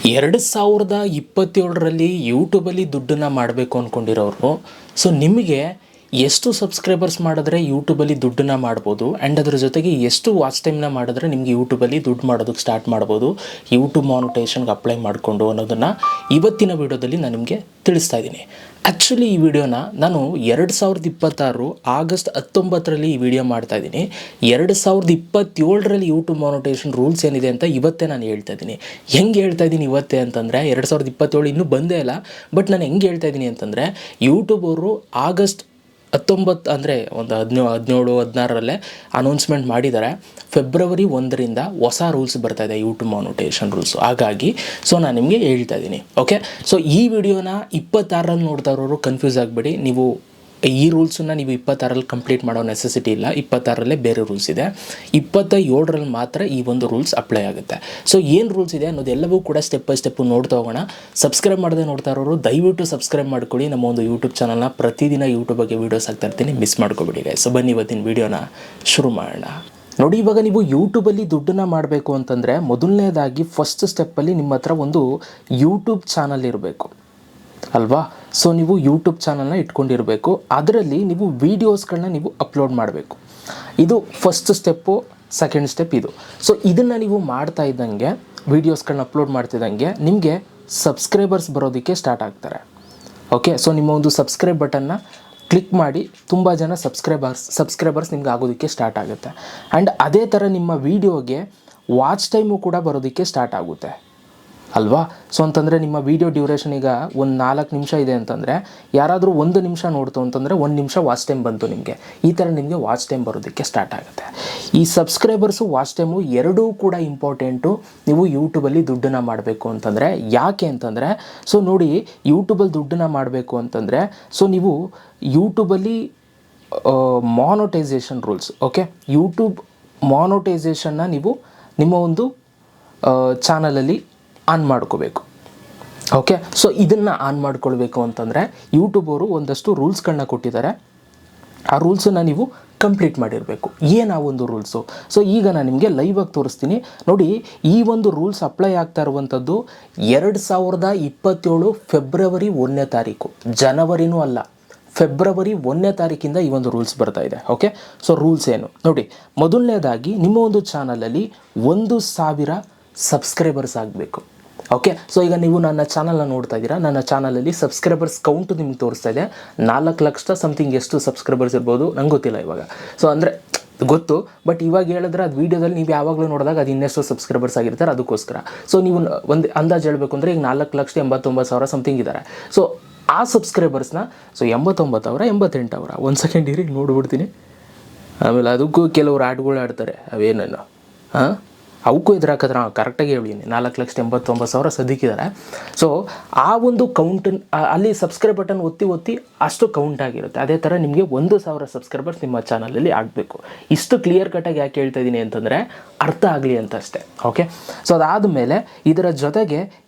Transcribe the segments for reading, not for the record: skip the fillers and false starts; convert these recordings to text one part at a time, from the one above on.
2027ರಲ್ಲಿ ಯೂಟ್ಯೂಬಲ್ಲಿ ದುಡ್ಡನ್ನು ಮಾಡಬೇಕು ಅಂದ್ಕೊಂಡಿರೋರು, ಸೊ ನಿಮಗೆ ಎಷ್ಟು ಸಬ್ಸ್ಕ್ರೈಬರ್ಸ್ ಮಾಡಿದ್ರೆ ಯೂಟ್ಯೂಬಲ್ಲಿ ದುಡ್ಡನ್ನು ಮಾಡ್ಬೋದು ಆ್ಯಂಡ್ ಅದರ ಜೊತೆಗೆ ಎಷ್ಟು ವಾಚ್ ಟೈಮ್ನ ಮಾಡಿದ್ರೆ ನಿಮಗೆ ಯೂಟ್ಯೂಬಲ್ಲಿ ದುಡ್ಡು ಮಾಡೋದಕ್ಕೆ ಸ್ಟಾರ್ಟ್ ಮಾಡ್ಬೋದು ಯೂಟ್ಯೂಬ್ ಮಾನಿಟೈಸೇಷನ್ಗೆ ಅಪ್ಲೈ ಮಾಡಿಕೊಂಡು ಅನ್ನೋದನ್ನು ಇವತ್ತಿನ ವೀಡಿಯೋದಲ್ಲಿ ನಾನು ನಿಮಗೆ ತಿಳಿಸ್ತಾ ಇದ್ದೀನಿ. ಆ್ಯಕ್ಚುಲಿ ಈ ವಿಡಿಯೋನ ನಾನು 2026 ಆಗಸ್ಟ್ 19ರಲ್ಲಿ ಈ ವಿಡಿಯೋ ಮಾಡ್ತಾಯಿದ್ದೀನಿ. 2027ರಲ್ಲಿ ಯೂಟ್ಯೂಬ್ ಮಾನಿಟೈಸೇಷನ್ ರೂಲ್ಸ್ ಏನಿದೆ ಅಂತ ಇವತ್ತೇ ನಾನು ಹೇಳ್ತಾ ಇದ್ದೀನಿ. ಹೆಂಗೆ ಹೇಳ್ತಾ ಇದ್ದೀನಿ ಇವತ್ತೇ ಅಂತಂದರೆ 2027 ಇನ್ನೂ ಬಂದೇ ಇಲ್ಲ, ಬಟ್ ನಾನು ಹೆಂಗೆ ಹೇಳ್ತಾ ಇದ್ದೀನಿ ಅಂತಂದರೆ ಯೂಟ್ಯೂಬ್ ಅವರು ಆಗಸ್ಟ್ 19 ಅಂದರೆ ಒಂದು 17-16ರಲ್ಲೇ ಅನೌನ್ಸ್ಮೆಂಟ್ ಮಾಡಿದ್ದಾರೆ. ಫೆಬ್ರವರಿ 1ರಿಂದ ಹೊಸ ರೂಲ್ಸ್ ಬರ್ತಾಯಿದೆ ಯೂಟ್ಯೂಬ್ ಮಾನಿಟೈಸೇಷನ್ ರೂಲ್ಸು. ಹಾಗಾಗಿ ನಾನು ನಿಮಗೆ ಹೇಳ್ತಾ ಇದ್ದೀನಿ. ಓಕೆ, ಸೊ ಈ ವಿಡಿಯೋನ 26ರಲ್ಲಿ ನೋಡ್ತಾ ಇರೋರು ಕನ್ಫ್ಯೂಸ್ ಆಗಬೇಡಿ. ನೀವು ಈ ರೂಲ್ಸನ್ನು ನೀವು 26ರಲ್ಲಿ ಕಂಪ್ಲೀಟ್ ಮಾಡೋ ನೆಸೆಸಿಟಿ ಇಲ್ಲ. 26ರಲ್ಲೇ ಬೇರೆ ರೂಲ್ಸ್ ಇದೆ. 27ರಲ್ಲಿ ಮಾತ್ರ ಈ ಒಂದು ರೂಲ್ಸ್ ಅಪ್ಲೈ ಆಗುತ್ತೆ. ಸೊ ಏನು ರೂಲ್ಸ್ ಇದೆ ಅನ್ನೋದೆಲ್ಲವೂ ಕೂಡ ಸ್ಟೆಪ್ ಬೈ ಸ್ಟೆಪ್ಪು ನೋಡ್ತಾ ಹೋಗೋಣ. ಸಬ್ಸ್ಕ್ರೈಬ್ ಮಾಡದೆ ನೋಡ್ತಾ ಇರೋರು ದಯವಿಟ್ಟು ಸಬ್ಸ್ಕ್ರೈಬ್ ಮಾಡ್ಕೊಳ್ಳಿ. ನಮ್ಮ ಒಂದು ಯೂಟ್ಯೂಬ್ ಚಾನಲ್ನ ಪ್ರತಿದಿನ ಯೂಟ್ಯೂಬ್ ಬಗ್ಗೆ ವೀಡಿಯೋಸ್ ಹಾಕ್ತಾ ಇರ್ತೀನಿ, ಮಿಸ್ ಮಾಡ್ಕೊಬೇಡಿ ಗೈಸ್. ಸೊ ಬನ್ನಿ ಇವತ್ತಿನ ವೀಡಿಯೋನ ಶುರು ಮಾಡೋಣ. ನೋಡಿ, ಇವಾಗ ನೀವು ಯೂಟ್ಯೂಬಲ್ಲಿ ದುಡ್ಡನ್ನು ಮಾಡಬೇಕು ಅಂತಂದರೆ ಮೊದಲನೇದಾಗಿ ಫಸ್ಟ್ ಸ್ಟೆಪ್ಪಲ್ಲಿ ನಿಮ್ಮ ಹತ್ರ ಒಂದು ಯೂಟ್ಯೂಬ್ ಚಾನಲ್ ಇರಬೇಕು ಅಲ್ವಾ. ಸೊ ನೀವು ಯೂಟ್ಯೂಬ್ ಚಾನಲ್ನ ಇಟ್ಕೊಂಡಿರಬೇಕು. ಅದರಲ್ಲಿ ನೀವು ವೀಡಿಯೋಸ್ಗಳನ್ನ ನೀವು ಅಪ್ಲೋಡ್ ಮಾಡಬೇಕು. ಇದು ಫಸ್ಟ್ ಸ್ಟೆಪ್ಪು. ಸೆಕೆಂಡ್ ಸ್ಟೆಪ್ ಇದು. ಸೊ ಇದನ್ನು ನೀವು ಮಾಡ್ತಾ ಇದ್ದಂಗೆ, ವೀಡಿಯೋಸ್ಗಳನ್ನ ಅಪ್ಲೋಡ್ ಮಾಡ್ತಿದ್ದಂಗೆ ನಿಮಗೆ ಸಬ್ಸ್ಕ್ರೈಬರ್ಸ್ ಬರೋದಕ್ಕೆ ಸ್ಟಾರ್ಟ್ ಆಗ್ತಾರೆ. ಓಕೆ, ಸೊ ನಿಮ್ಮ ಒಂದು ಸಬ್ಸ್ಕ್ರೈಬ್ ಬಟನ್ನ ಕ್ಲಿಕ್ ಮಾಡಿ ತುಂಬ ಜನ ಸಬ್ಸ್ಕ್ರೈಬರ್ಸ್ ನಿಮ್ಗೆ ಆಗೋದಕ್ಕೆ ಸ್ಟಾರ್ಟ್ ಆಗುತ್ತೆ. ಆ್ಯಂಡ್ ಅದೇ ಥರ ನಿಮ್ಮ ವೀಡಿಯೋಗೆ ವಾಚ್ ಟೈಮು ಕೂಡ ಬರೋದಕ್ಕೆ ಸ್ಟಾರ್ಟ್ ಆಗುತ್ತೆ ಅಲ್ವಾ. ಸೊ ಅಂತಂದರೆ ನಿಮ್ಮ ವೀಡಿಯೋ ಡ್ಯೂರೇಷನ್ ಈಗ ಒಂದು 4 ನಿಮಿಷ ಇದೆ ಅಂತಂದರೆ ಯಾರಾದರೂ 1 ನಿಮಿಷ ನೋಡ್ತು ಅಂತಂದರೆ 1 ನಿಮಿಷ ವಾಚ್ ಟೈಮ್ ಬಂತು ನಿಮಗೆ. ಈ ಥರ ನಿಮಗೆ ವಾಚ್ ಟೈಮ್ ಬರೋದಕ್ಕೆ ಸ್ಟಾರ್ಟ್ ಆಗುತ್ತೆ. ಈ ಸಬ್ಸ್ಕ್ರೈಬರ್ಸು ವಾಚ್ ಟೈಮು ಎರಡೂ ಕೂಡ ಇಂಪಾರ್ಟೆಂಟು ನೀವು ಯೂಟ್ಯೂಬಲ್ಲಿ ದುಡ್ಡನ್ನು ಮಾಡಬೇಕು ಅಂತಂದರೆ. ಯಾಕೆ ಅಂತಂದರೆ, ಸೊ ನೋಡಿ, ಯೂಟ್ಯೂಬಲ್ಲಿ ದುಡ್ಡನ್ನು ಮಾಡಬೇಕು ಅಂತಂದರೆ ಸೊ ನೀವು ಯೂಟ್ಯೂಬಲ್ಲಿ ಮಾನಿಟೈಸೇಷನ್ ರೂಲ್ಸ್, ಓಕೆ, ಯೂಟ್ಯೂಬ್ ಮಾನಿಟೈಸೇಷನ್ನ ನೀವು ನಿಮ್ಮ ಒಂದು ಚಾನಲಲ್ಲಿ ಆನ್ ಮಾಡ್ಕೋಬೇಕು. ಓಕೆ, ಸೊ ಇದನ್ನು ಆನ್ ಮಾಡ್ಕೊಳ್ಬೇಕು ಅಂತಂದರೆ ಯೂಟ್ಯೂಬ್ ಅವರು ಒಂದಷ್ಟು ರೂಲ್ಸ್ಗಳನ್ನ ಕೊಟ್ಟಿದ್ದಾರೆ. ಆ ರೂಲ್ಸನ್ನು ನೀವು ಕಂಪ್ಲೀಟ್ ಮಾಡಿರಬೇಕು. ಏನು ಆ ಒಂದು ರೂಲ್ಸು? ಸೊ ಈಗ ನಾನು ನಿಮಗೆ ಲೈವಾಗಿ ತೋರಿಸ್ತೀನಿ ನೋಡಿ. ಈ ಒಂದು ರೂಲ್ಸ್ ಅಪ್ಲೈ ಆಗ್ತಾ ಇರುವಂಥದ್ದು 2027 ಫೆಬ್ರವರಿ 1ನೇ ತಾರೀಕು, ಜನವರಿನೂ ಅಲ್ಲ, ಫೆಬ್ರವರಿ 1ನೇ ತಾರೀಕಿಂದ ಈ ಒಂದು ರೂಲ್ಸ್ ಬರ್ತಾ ಇದೆ. ಓಕೆ, ಸೊ ರೂಲ್ಸ್ ಏನು ನೋಡಿ. ಮೊದಲನೇದಾಗಿ ನಿಮ್ಮ ಒಂದು ಚಾನಲಲ್ಲಿ 1000 ಸಬ್ಸ್ಕ್ರೈಬರ್ಸ್ ಆಗಬೇಕು. ಓಕೆ, ಸೊ ಈಗ ನೀವು ನನ್ನ ಚಾನಲ್ನ ನೋಡ್ತಾ ಇದ್ದೀರಾ. ನನ್ನ ಚಾನಲಲ್ಲಿ ಸಬ್ಸ್ಕ್ರೈಬರ್ಸ್ ಕೌಂಟು ನಿಮ್ಗೆ ತೋರಿಸ್ತಾ ಇದೆ 4 ಲಕ್ಷ ಸಮಥಿಂಗ್. ಎಷ್ಟು ಸಬ್ಸ್ಕ್ರೈಬರ್ಸ್ ಇರ್ಬೋದು ನಂಗೆ ಗೊತ್ತಿಲ್ಲ ಇವಾಗ. ಸೊ ಅಂದರೆ ಗೊತ್ತು, ಬಟ್ ಇವಾಗ ಹೇಳಿದ್ರೆ ಅದು ವೀಡಿಯೋದಲ್ಲಿ ನೀವು ಯಾವಾಗಲೂ ನೋಡಿದಾಗ ಅದು ಇನ್ನೆಷ್ಟು ಸಬ್ಸ್ಕ್ರೈಬರ್ಸ್ ಆಗಿರ್ತಾರೆ, ಅದಕ್ಕೋಸ್ಕರ. ಸೊ ನೀವು ಒಂದು ಅಂದಾಜು ಹೇಳಬೇಕು ಅಂದರೆ ಈಗ 4,89,000 ಸಮಥಿಂಗ್ ಇದ್ದಾರೆ. ಸೊ ಆ ಸಬ್ಸ್ಕ್ರೈಬರ್ಸ್ನ 89,000 88,000 ಒಂದು ಸೆಕೆಂಡ್ ಇರಿ ನೋಡ್ಬಿಡ್ತೀನಿ. ಆಮೇಲೆ ಅದಕ್ಕೂ ಕೆಲವರು ಆಡ್ಗಳು ಆಡ್ತಾರೆ, ಅವೇನೇನು ಅವಕ್ಕೂ ಎದುರಾಕಿದ್ರೆ ಕರೆಕ್ಟಾಗಿ ಹೇಳಿದ್ದೀನಿ. 4,89,000 ಸದ್ಯಕ್ಕಿದ್ದಾರೆ. ಸೊ ಆ ಒಂದು ಕೌಂಟ್ ಅಲ್ಲಿ ಸಬ್ಸ್ಕ್ರೈಬ್ ಬಟನ್ ಒತ್ತಿ ಅಷ್ಟು ಕೌಂಟ್ ಆಗಿರುತ್ತೆ. ಅದೇ ಥರ ನಿಮಗೆ 1,000 ಸಬ್ಸ್ಕ್ರೈಬರ್ಸ್ ನಿಮ್ಮ ಚಾನಲಲ್ಲಿ ಆಗಬೇಕು. ಇಷ್ಟು ಕ್ಲಿಯರ್ ಕಟ್ಟಾಗಿ ಯಾಕೆ ಹೇಳ್ತಾ ಇದ್ದೀನಿ ಅಂತಂದರೆ ಅರ್ಥ ಆಗಲಿ ಅಂತ ಅಷ್ಟೇ. ಓಕೆ, ಸೊ ಅದಾದಮೇಲೆ ಇದರ ಜೊತೆಗೆ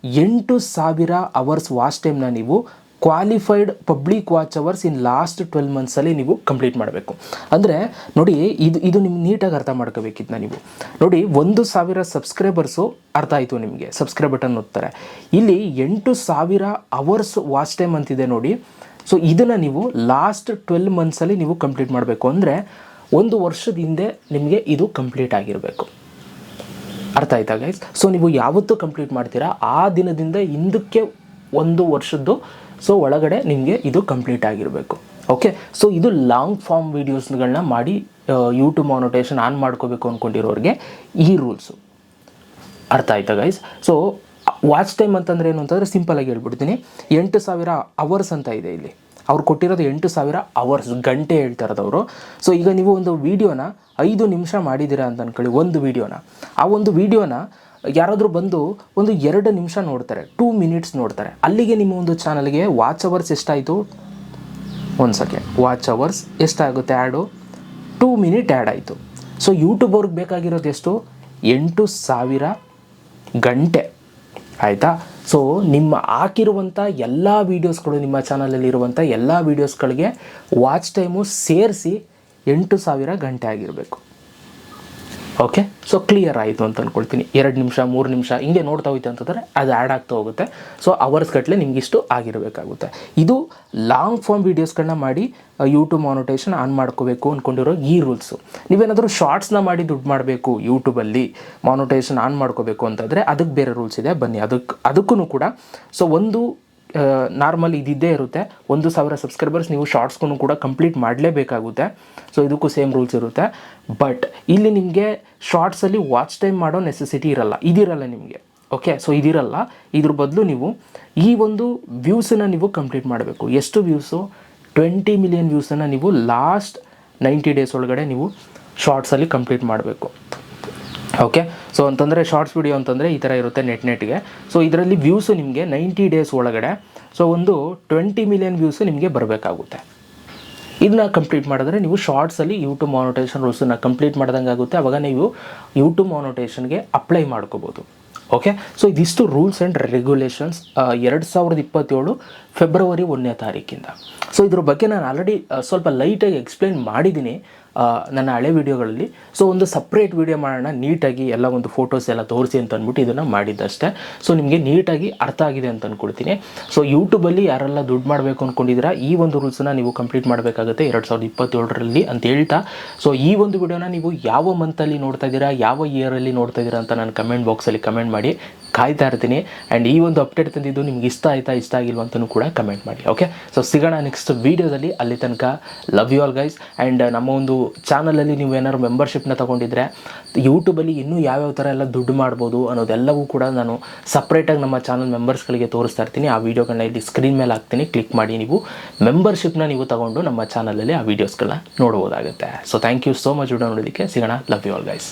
8,000 ಅವರ್ಸ್ ವಾಚ್ ಟೈಮ್ನ ನೀವು qualified public watch hours in last 12 ಮಂತ್ಸಲ್ಲಿ ನೀವು ಕಂಪ್ಲೀಟ್ ಮಾಡಬೇಕು. ಅಂದರೆ ನೋಡಿ, ಇದು ನಿಮ್ಗೆ ನೀಟಾಗಿ ಅರ್ಥ ಮಾಡ್ಕೋಬೇಕಿತ್ತು. ನೀವು ನೋಡಿ, 1,000 ಸಬ್ಸ್ಕ್ರೈಬರ್ಸು ಅರ್ಥ ಆಯಿತು ನಿಮಗೆ, ಸಬ್ಸ್ಕ್ರೈಬ್ ಬಟನ್ ಒತ್ತಾರೆ. ಇಲ್ಲಿ 8,000 ಅವರ್ಸ್ ವಾಚ್ ಟೈಮ್ ಅಂತಿದೆ ನೋಡಿ. ಸೊ ಇದನ್ನು ನೀವು ಲಾಸ್ಟ್ 12 ಮಂತ್ಸಲ್ಲಿ ನೀವು ಕಂಪ್ಲೀಟ್ ಮಾಡಬೇಕು. ಅಂದರೆ 1 ವರ್ಷದ ಹಿಂದೆ ನಿಮಗೆ ಇದು ಕಂಪ್ಲೀಟ್ ಆಗಿರಬೇಕು. ಅರ್ಥ ಆಯ್ತಾ ಗೈಸ್? ಸೊ ನೀವು ಯಾವತ್ತೂ ಕಂಪ್ಲೀಟ್ ಮಾಡ್ತೀರಾ ಆ ದಿನದಿಂದ ಹಿಂದಕ್ಕೆ 1 ವರ್ಷದ್ದು ಸೊ ಒಳಗಡೆ ನಿಮಗೆ ಇದು ಕಂಪ್ಲೀಟ್ ಆಗಿರಬೇಕು. ಓಕೆ, ಸೊ ಇದು ಲಾಂಗ್ ಫಾರ್ಮ್ ವೀಡಿಯೋಸ್ಗಳನ್ನ ಮಾಡಿ ಯೂಟ್ಯೂಬ್ ಮಾನಿಟೈಸೇಷನ್ ಆನ್ ಮಾಡ್ಕೋಬೇಕು ಅಂದ್ಕೊಂಡಿರೋರಿಗೆ ಈ ರೂಲ್ಸು. ಅರ್ಥ ಆಯ್ತಾ ಗೈಸ್? ಸೊ ವಾಚ್ ಟೈಮ್ ಅಂತಂದರೆ ಏನು ಅಂತಂದರೆ ಸಿಂಪಲಾಗಿ ಹೇಳ್ಬಿಡ್ತೀನಿ. 8,000 ಅವರ್ಸ್ ಅಂತ ಇದೆ ಇಲ್ಲಿ. ಅವ್ರು ಕೊಟ್ಟಿರೋದು 8,000 ಅವರ್ಸ್, ಗಂಟೆ ಹೇಳ್ತಾ ಇರೋದು ಅವರು. ಸೊ ಈಗ ನೀವು ಒಂದು ವೀಡಿಯೋನ 5 ನಿಮಿಷ ಮಾಡಿದ್ದೀರಾ ಅಂತ ಅಂದ್ಕೊಳ್ಳಿ, ಒಂದು ವೀಡಿಯೋನ. ಆ ಒಂದು ವೀಡಿಯೋನ ಯಾರಾದರೂ ಬಂದು ಒಂದು 2 ನಿಮಿಷ ನೋಡ್ತಾರೆ, 2 ಮಿನಿಟ್ಸ್ ನೋಡ್ತಾರೆ. ಅಲ್ಲಿಗೆ ನಿಮ್ಮ ಒಂದು ಚಾನಲ್ಗೆ ವಾಚ್ ಅವರ್ಸ್ ಎಷ್ಟಾಯಿತು? 1 ಸೆಕೆಂಡ್, ವಾಚ್ ಅವರ್ಸ್ ಎಷ್ಟಾಗುತ್ತೆ ಆ್ಯಡು? 2 ಮಿನಿಟ್ ಆ್ಯಡ್ ಆಯಿತು. ಸೊ ಯೂಟ್ಯೂಬ್ ಅವ್ರಿಗೆ ಬೇಕಾಗಿರೋದು ಎಷ್ಟು? 8,000 ಗಂಟೆ. ಆಯಿತಾ? ಸೊ ನಿಮ್ಮ ಹಾಕಿರುವಂಥ ಎಲ್ಲ ವೀಡಿಯೋಸ್ಗಳು, ನಿಮ್ಮ ಚಾನಲಲ್ಲಿರುವಂಥ ಎಲ್ಲ ವೀಡಿಯೋಸ್ಗಳಿಗೆ ವಾಚ್ ಟೈಮು ಸೇರಿಸಿ 8,000 ಗಂಟೆ ಆಗಿರಬೇಕು. ಓಕೆ, ಸೊ ಕ್ಲಿಯರ್ ಆಯಿತು ಅಂತ ಅಂದ್ಕೊಳ್ತೀನಿ. 2 ನಿಮಿಷ 3 ನಿಮಿಷ ಹಿಂಗೆ ನೋಡ್ತಾ ಹೋಯ್ತು ಅಂತಂದರೆ ಅದು ಆ್ಯಡ್ ಆಗ್ತಾ ಹೋಗುತ್ತೆ. ಸೊ ಅವರ್ಸ್ ಗಟ್ಟಲೆ ನಿಮ್ಗೆ ಇಷ್ಟು ಆಗಿರಬೇಕಾಗುತ್ತೆ. ಇದು ಲಾಂಗ್ ಫಾರ್ಮ್ ವೀಡಿಯೋಸ್ಗಳನ್ನ ಮಾಡಿ ಯೂಟ್ಯೂಬ್ ಮಾನಿಟೈಸೇಷನ್ ಆನ್ ಮಾಡ್ಕೋಬೇಕು ಅಂದ್ಕೊಂಡಿರೋ ಈ ರೂಲ್ಸು. ನೀವೇನಾದರೂ ಶಾರ್ಟ್ಸ್ನ ಮಾಡಿ ದುಡ್ಡು ಮಾಡಬೇಕು ಯೂಟ್ಯೂಬಲ್ಲಿ ಮಾನಿಟೈಸೇಷನ್ ಆನ್ ಮಾಡ್ಕೋಬೇಕು ಅಂತಂದರೆ ಅದಕ್ಕೆ ಬೇರೆ ರೂಲ್ಸ್ ಇದೆ, ಬನ್ನಿ ಅದಕ್ಕೂ ಕೂಡ. ಸೊ ಒಂದು ನಾರ್ಮಲ್ ಇದ್ದೇ ಇರುತ್ತೆ, 1,000 ಸಬ್ಸ್ಕ್ರೈಬರ್ಸ್ ನೀವು ಶಾರ್ಟ್ಸ್ಗೂ ಕೂಡ ಕಂಪ್ಲೀಟ್ ಮಾಡಲೇಬೇಕಾಗುತ್ತೆ. ಸೊ ಇದಕ್ಕೂ ಸೇಮ್ ರೂಲ್ಸ್ ಇರುತ್ತೆ. ಬಟ್ ಇಲ್ಲಿ ನಿಮಗೆ ಶಾರ್ಟ್ಸಲ್ಲಿ ವಾಚ್ ಟೈಮ್ ಮಾಡೋ ನೆಸೆಸಿಟಿ ಇದಿರಲ್ಲ ನಿಮಗೆ. ಓಕೆ, ಸೊ ಇದಿರಲ್ಲ. ಇದ್ರ ಬದಲು ನೀವು ಈ ಒಂದು ವ್ಯೂಸನ್ನು ನೀವು ಕಂಪ್ಲೀಟ್ ಮಾಡಬೇಕು. ಎಷ್ಟು ವ್ಯೂಸು? 20 ಮಿಲಿಯನ್ ವ್ಯೂಸನ್ನು ನೀವು ಲಾಸ್ಟ್ 90 ಡೇಸ್ ಒಳಗಡೆ ನೀವು ಶಾರ್ಟ್ಸಲ್ಲಿ ಕಂಪ್ಲೀಟ್ ಮಾಡಬೇಕು. ಓಕೆ, ಸೊ ಅಂತಂದರೆ ಶಾರ್ಟ್ಸ್ ವಿಡಿಯೋ ಅಂತಂದರೆ ಈ ಥರ ಇರುತ್ತೆ ನೆಟ್ಗೆ. ಸೊ ಇದರಲ್ಲಿ ವ್ಯೂಸು ನಿಮಗೆ 90 ಡೇಸ್ ಒಳಗಡೆ ಸೊ ಒಂದು 20 ಮಿಲಿಯನ್ ವ್ಯೂಸು ನಿಮಗೆ ಬರಬೇಕಾಗುತ್ತೆ. ಇದನ್ನ ಕಂಪ್ಲೀಟ್ ಮಾಡಿದ್ರೆ ನೀವು ಶಾರ್ಟ್ಸಲ್ಲಿ ಯೂಟ್ಯೂಬ್ ಮಾನಿಟೈಸೇಷನ್ ರೂಲ್ಸನ್ನು ಕಂಪ್ಲೀಟ್ ಮಾಡ್ದಂಗೆ ಆಗುತ್ತೆ. ಆವಾಗ ನೀವು ಯೂಟ್ಯೂಬ್ ಮಾನಿಟೈಸೇಷನ್ಗೆ ಅಪ್ಲೈ ಮಾಡ್ಕೋಬೋದು. ಓಕೆ, ಸೊ ಇದಿಷ್ಟು ರೂಲ್ಸ್ ಆ್ಯಂಡ್ ರೆಗ್ಯುಲೇಷನ್ಸ್ 2027 ಫೆಬ್ರವರಿ 1ನೇ ತಾರೀಕಿಂದ. ಸೊ ಇದ್ರ ಬಗ್ಗೆ ನಾನು ಆಲ್ರೆಡಿ ಸ್ವಲ್ಪ ಲೈಟಾಗಿ ಎಕ್ಸ್ಪ್ಲೈನ್ ಮಾಡಿದ್ದೀನಿ ನನ್ನ ಹಳೆ ವೀಡಿಯೋಗಳಲ್ಲಿ. ಸೊ ಒಂದು ಸಪ್ರೇಟ್ ವೀಡಿಯೋ ಮಾಡೋಣ, ನೀಟಾಗಿ ಎಲ್ಲ ಒಂದು ಫೋಟೋಸ್ ಎಲ್ಲ ತೋರಿಸಿ ಅಂತ ಅಂದ್ಬಿಟ್ಟು ಇದನ್ನು ಮಾಡಿದ್ದಷ್ಟೇ. ಸೊ ನಿಮಗೆ ನೀಟಾಗಿ ಅರ್ಥ ಆಗಿದೆ ಅಂತ ಅಂದ್ಕೊಳ್ತೀನಿ. ಸೊ ಯೂಟ್ಯೂಬಲ್ಲಿ ಯಾರೆಲ್ಲ ದುಡ್ಡು ಮಾಡಬೇಕು ಅಂದ್ಕೊಂಡಿದ್ದೀರಾ ಈ ಒಂದು ರೂಲ್ಸನ್ನು ನೀವು ಕಂಪ್ಲೀಟ್ ಮಾಡಬೇಕಾಗುತ್ತೆ 2027 ಅಂತ ಹೇಳ್ತಾ. ಸೊ ಈ ಒಂದು ವಿಡಿಯೋನ ನೀವು ಯಾವ ಮಂತಲ್ಲಿ ನೋಡ್ತಾ ಇದ್ದೀರಾ, ಯಾವ ಇಯರಲ್ಲಿ ನೋಡ್ತಾ ಇದ್ದೀರಾ ಅಂತ ನಾನು ಕಮೆಂಟ್ ಬಾಕ್ಸಲ್ಲಿ ಕಮೆಂಟ್ ಮಾಡಿ ಕಾಯ್ತಾ ಇರ್ತೀನಿ. ಆ್ಯಂಡ್ ಈ ಒಂದು ಅಪ್ಡೇಟ್ ತಂದಿದ್ದು ನಿಮ್ಗೆ ಇಷ್ಟ ಆಯಿತಾ ಇಷ್ಟ ಆಗಿಲ್ವ ಅಂತಲೂ ಕೂಡ ಕಮೆಂಟ್ ಮಾಡಿ. ಓಕೆ, ಸೊ ಸಿಗೋಣ ನೆಕ್ಸ್ಟ್ ವೀಡಿಯೋದಲ್ಲಿ. ಅಲ್ಲಿ ತನಕ love you all guys. And ನಮ್ಮ ಒಂದು ಚಾನಲಲ್ಲಿ ನೀವು ಏನಾದ್ರು ಮೆಂಬರ್ಶಿಪ್ನ ತೊಗೊಂಡಿದ್ರೆ ಯೂಟ್ಯೂಬಲ್ಲಿ ಇನ್ನೂ ಯಾವ್ಯಾವ ಥರ ಎಲ್ಲ ದುಡ್ಡು ಮಾಡ್ಬೋದು ಅನ್ನೋದೆಲ್ಲವೂ ಕೂಡ ನಾನು ಸಪ್ರೇಟಾಗಿ ನಮ್ಮ ಚಾನಲ್ ಮೆಂಬರ್ಸ್ಗಳಿಗೆ ತೋರಿಸ್ತಾ ಇರ್ತೀನಿ. ಆ ವೀಡಿಯೋಗಳನ್ನ ಇಲ್ಲಿ ಸ್ಕ್ರೀನ್ ಮೇಲೆ ಹಾಕ್ತೀನಿ, ಕ್ಲಿಕ್ ಮಾಡಿ ನೀವು ಮೆಂಬರ್ಶಿಪ್ನ ನೀವು ತೊಗೊಂಡು ನಮ್ಮ ಚಾನಲಲ್ಲಿ ಆ ವೀಡಿಯೋಸ್ಗಳನ್ನ ನೋಡ್ಬೋದಾಗುತ್ತೆ. So thank you so much video ನೋಡೋದಕ್ಕೆ. ಸಿಗೋಣ, ಲವ್ ಯು ಆಲ್ ಗೈಸ್.